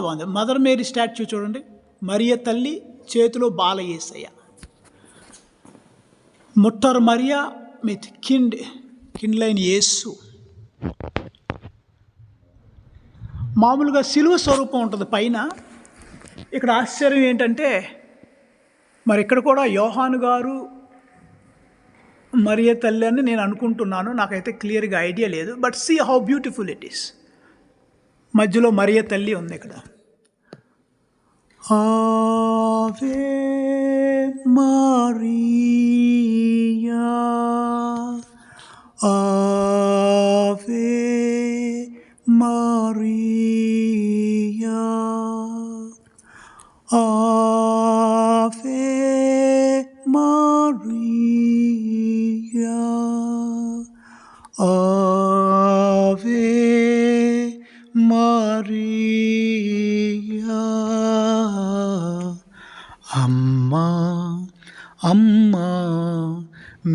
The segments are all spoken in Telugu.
బాగుంది. మదర్ మేరీ స్టాచ్యూ చూడండి, మరియ తల్లి చేతిలో బాల యేసయ్య. ముట్టర్ మరియా మిత్ కిండ్లైన యేసు. మామూలుగా సిలువ స్వరూపం ఉంటుంది పైన. ఇక్కడ ఆశ్చర్యం ఏంటంటే, మరి ఇక్కడ కూడా యోహాను గారు మరియ తల్లి అని నేను అనుకుంటున్నాను, నాకైతే క్లియర్గా ఐడియా లేదు. But see how beautiful it is. మధ్యలో మరియ తల్లి ఉంది ఇక్కడ. ఆవే మరియా, ఆవే మరియా, ఆవే మరియా, ఆవే మరియా. అమ్మా అమ్మా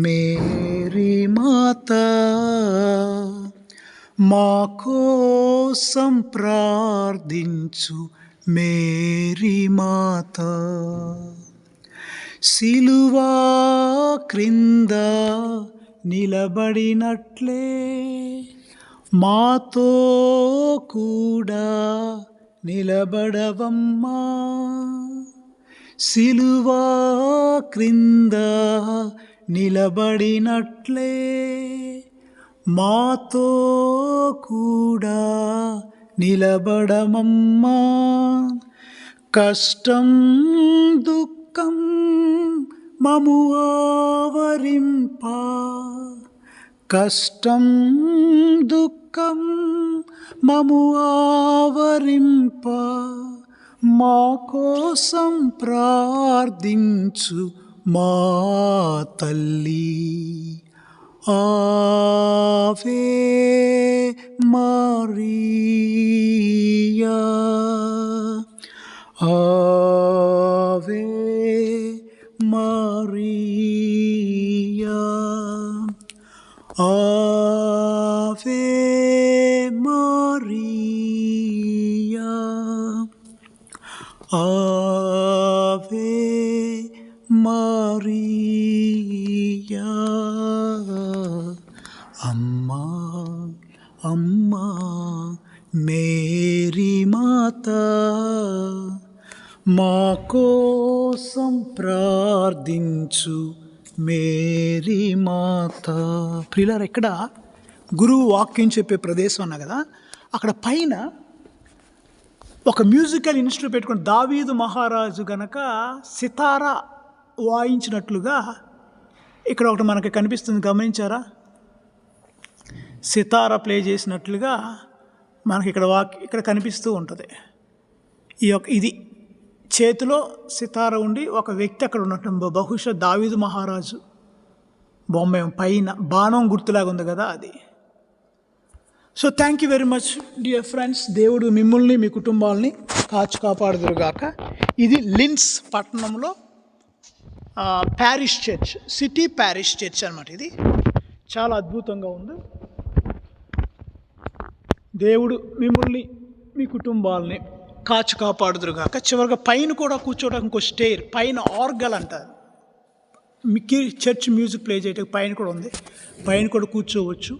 మేరీ మాత, మా కోసం ప్రార్థించు మేరీ మాత. సిలువా క్రింద నిలబడినట్లే మాతో కూడా నిలబడవమ్మా. సిలువా క్రింద నిలబడినట్లే మాతో కూడా నిలబడమమ్మా. కష్టం దుఃఖం మము ఆవరింప, కష్టం దుఃఖం మము ఆవరింప, మా కోసం ప్రార్థించు మా తల్లి. ఆవే మరియా, ఆవే మరియా, ఆవే మరియా, ఆవే మరియా. అమ్మా అమ్మా మేరీ మాత, మా కోసం ప్రార్థించు మేరీ మాత. ప్రియులారా, ఇక్కడ గురువు వాక్యం చెప్పే ప్రదేశం అన్నా కదా, అక్కడ పైన ఒక మ్యూజికల్ ఇన్స్ట్రుమెంట్ పెట్టుకుని దావీదు మహారాజు గనక సితారా వాయించినట్లుగా ఇక్కడ ఒకటి మనకి కనిపిస్తుంది, గమనించారా? సితారా ప్లే చేసినట్లుగా మనకి ఇక్కడ కనిపిస్తూ ఉంటుంది. ఇది చేతిలో సితారా ఉండి ఒక వ్యక్తి అక్కడ ఉన్నట్టు, బహుశా దావీదు మహారాజు బొమ్మ పైన బాణం గుర్తులాగా ఉంది కదా, అది. So thank you very much dear friends. దేవుడు మిమ్మల్ని మీ కుటుంబాలని కాపాడుదురుగాక. ఇది లిన్స్ పట్టణంలో parish church, city parish church అనమాట. ఇది చాలా అద్భుతంగా ఉంది. దేవుడు మిమ్మల్ని మీ కుటుంబాలని కాపాడుదురుగాక. చివరిగా పైన కూడా కూర్చోవడానికి ఇంకో స్టేర్, పైన ఆర్గల్ అంటారు, చర్చ్ మ్యూజిక్ ప్లే చేయడానికి పైన కూడా ఉంది, పైన కూడా కూర్చోవచ్చు.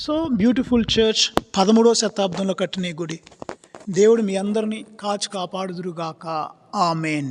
సో బ్యూటిఫుల్ చర్చ్, 13వ శతాబ్దంలో కట్టిన గుడి. దేవుడు మీ అందరినీ కాపాడుదురుగాక. ఆమేన్.